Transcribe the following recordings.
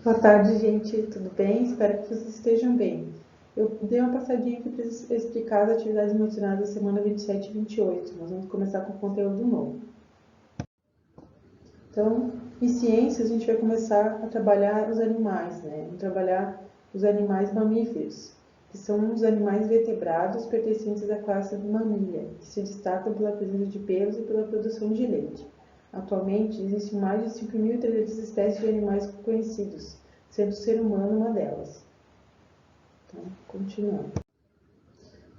Boa tarde, gente. Tudo bem? Espero que vocês estejam bem. Eu dei uma passadinha aqui para explicar as atividades mencionadas da semana 27 e 28. Nós vamos começar com conteúdo novo. Então, em ciências, a gente vai começar a trabalhar os animais, né? Vamos trabalhar os animais mamíferos, que são os animais vertebrados pertencentes à classe Mamília, que se destacam pela presença de pelos e pela produção de leite. Atualmente, existem mais de 5.300 espécies de animais conhecidos, sendo o ser humano uma delas. Então, continuando.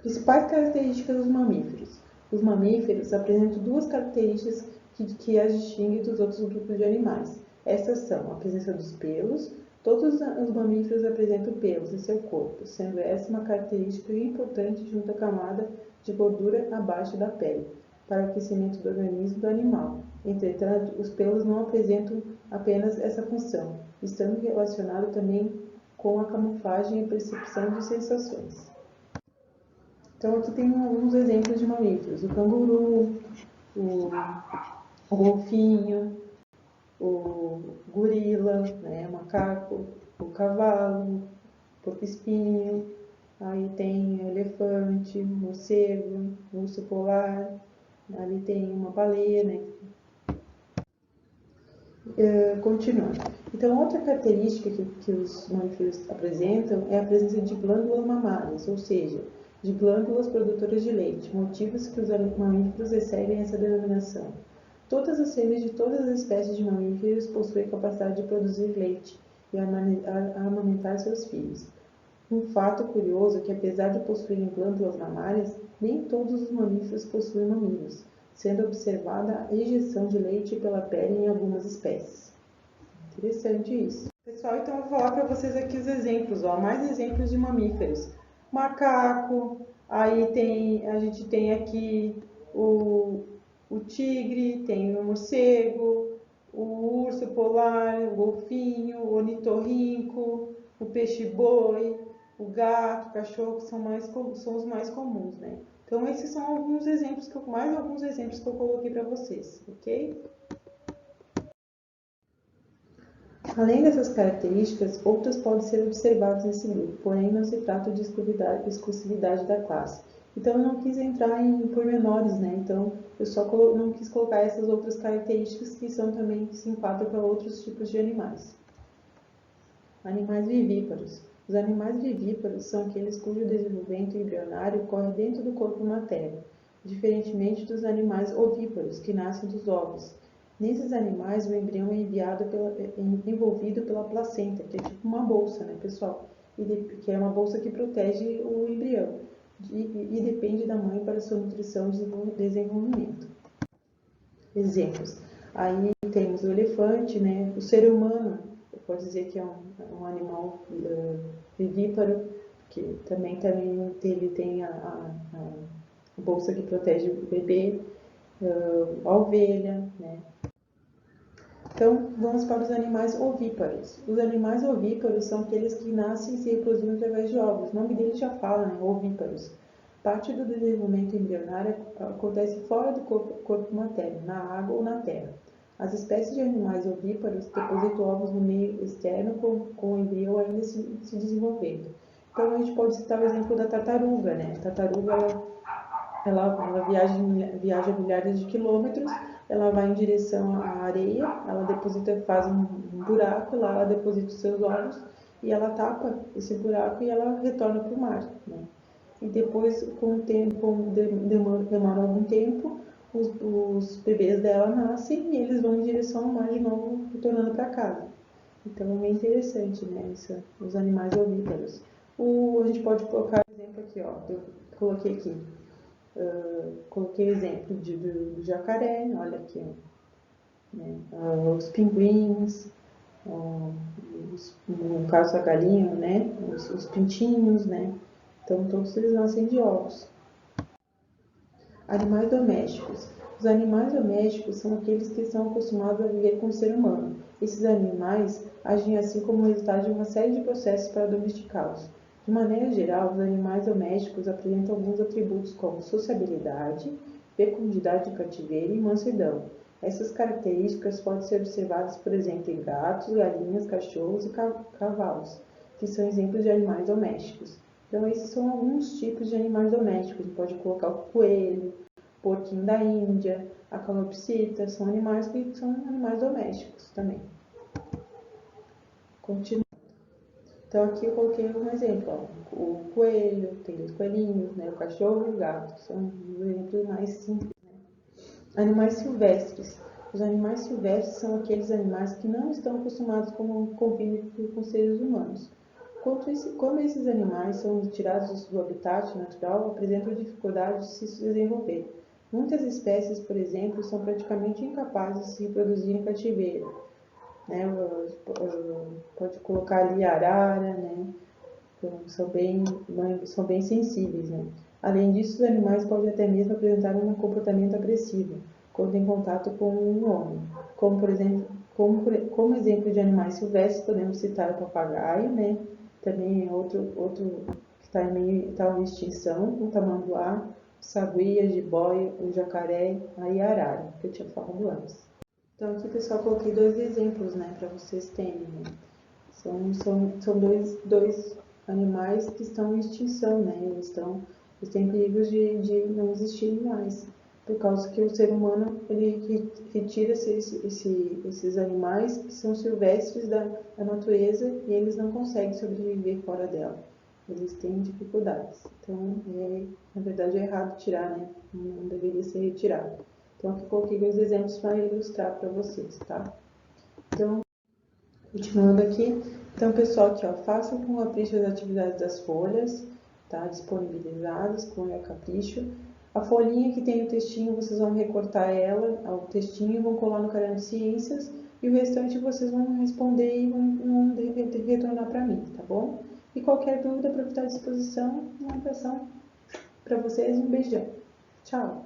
Principais características dos mamíferos. Os mamíferos apresentam duas características que as distinguem dos outros grupos de animais. Essas são a presença dos pelos. Todos os mamíferos apresentam pelos em seu corpo, sendo essa uma característica importante junto à camada de gordura abaixo da pele, para o aquecimento do organismo do animal. Entretanto, os pelos não apresentam apenas essa função, estando relacionados também com a camuflagem e a percepção de sensações. Então, aqui tem alguns exemplos de mamíferos: o canguru, o golfinho, o gorila, né, o macaco, o cavalo, o porco-espinho, aí tem o elefante, o morcego, o urso polar, ali tem uma baleia, né? Continuando. Então, outra característica que os mamíferos apresentam é a presença de glândulas mamárias, ou seja, de glândulas produtoras de leite, motivos que os mamíferos recebem essa denominação. Todas as fêmeas de todas as espécies de mamíferos possuem capacidade de produzir leite e amamentar seus filhos. Um fato curioso é que, apesar de possuírem glândulas mamárias, nem todos os mamíferos possuem mamilos, sendo observada a ejeção de leite pela pele em algumas espécies. Interessante isso. Pessoal, então eu vou falar para vocês aqui os exemplos, mais exemplos de mamíferos. Macaco, aí a gente tem aqui o tigre, tem o morcego, o urso polar, o golfinho, o ornitorrinco, o peixe-boi, o gato, o cachorro, são os mais comuns, né? Então, esses são alguns exemplos mais alguns exemplos que eu coloquei para vocês, ok? Além dessas características, outras podem ser observadas nesse grupo, porém não se trata de exclusividade da classe. Então, eu não quis entrar em pormenores, né? Então, eu só não quis colocar essas outras características que se enquadram para outros tipos de animais. Animais vivíparos. Os animais vivíparos são aqueles cujo desenvolvimento embrionário ocorre dentro do corpo materno, diferentemente dos animais ovíparos, que nascem dos ovos. Nesses animais, o embrião é envolvido pela placenta, que é tipo uma bolsa, né, pessoal? Que é uma bolsa que protege o embrião e depende da mãe para sua nutrição e desenvolvimento. Exemplos. Aí temos o elefante, né? O ser humano, pode dizer que é um animal vivíparo, que também ele tem a bolsa que protege o bebê, a ovelha, né? Então, vamos para os animais ovíparos. Os animais ovíparos são aqueles que nascem e se reproduzem através de ovos. O nome deles já fala, né? Ovíparos. Parte do desenvolvimento embrionário acontece fora do corpo materno, na água ou na terra. As espécies de animais ovíparos depositam ovos no meio externo com o embrião ainda se desenvolvendo. Então, a gente pode citar o exemplo da tartaruga, né? A tartaruga, ela viaja milhares de quilômetros, ela vai em direção à areia, ela faz um buraco, lá ela deposita os seus ovos e ela tapa esse buraco e ela retorna para o mar, né? E depois, com o tempo, demora algum tempo, os bebês dela nascem e eles vão em direção ao mar de novo, retornando para casa. Então é bem interessante, né, os animais ovíparos. A gente pode colocar um exemplo aqui, ó, eu coloquei aqui. Coloquei o exemplo do jacaré, olha aqui, né, os pinguins, no caso a galinha, né, os pintinhos, né, então todos eles nascem de ovos. Animais domésticos. Os animais domésticos são aqueles que estão acostumados a viver com o ser humano. Esses animais agem assim como resultado de uma série de processos para domesticá-los. De maneira geral, os animais domésticos apresentam alguns atributos como sociabilidade, fecundidade de cativeiro e mansidão. Essas características podem ser observadas, por exemplo, em gatos, galinhas, cachorros e cavalos, que são exemplos de animais domésticos. Então, esses são alguns tipos de animais domésticos. A gente pode colocar o coelho, o porquinho da Índia, a calopsita, são animais que são animais domésticos também. Continuando. Então, aqui eu coloquei um exemplo. Ó. O coelho, tem dois coelhinhos, né? O cachorro e o gato. São os exemplos mais simples. Animais silvestres. Os animais silvestres são aqueles animais que não estão acostumados com o convívio com seres humanos. Como esses animais são retirados do habitat natural, apresentam dificuldade de se desenvolver. Muitas espécies, por exemplo, são praticamente incapazes de se reproduzir em cativeiro. Né? Pode colocar ali a arara, né? Então, são bem sensíveis. Né? Além disso, os animais podem até mesmo apresentar um comportamento agressivo quando em contato com um homem. Como exemplo de animais silvestres, podemos citar o papagaio, né? Também é outro que está em extinção, o tamanduá, o sagui, a jiboia, o jacaré, a arara, que eu tinha falado antes. Então aqui, pessoal, coloquei dois exemplos, né, para vocês terem. Né? São dois animais que estão em extinção, né? Eles têm perigos de não existirem mais, por causa que o ser humano ele retira esses animais que são silvestres da natureza e eles não conseguem sobreviver fora dela. Eles têm dificuldades. Então, na verdade, é errado tirar, né? Não deveria ser retirado. Então, aqui coloquei dois exemplos para ilustrar para vocês, tá? Então, continuando aqui, então pessoal, aqui ó, façam com capricho as atividades das folhas, tá? Disponibilizadas com capricho. A folhinha que tem o textinho, vocês vão recortar ela, o textinho, vão colar no caderno de ciências e o restante vocês vão responder e vão retornar para mim, tá bom? E qualquer dúvida para estar à disposição, uma abração para vocês e um beijão. Tchau!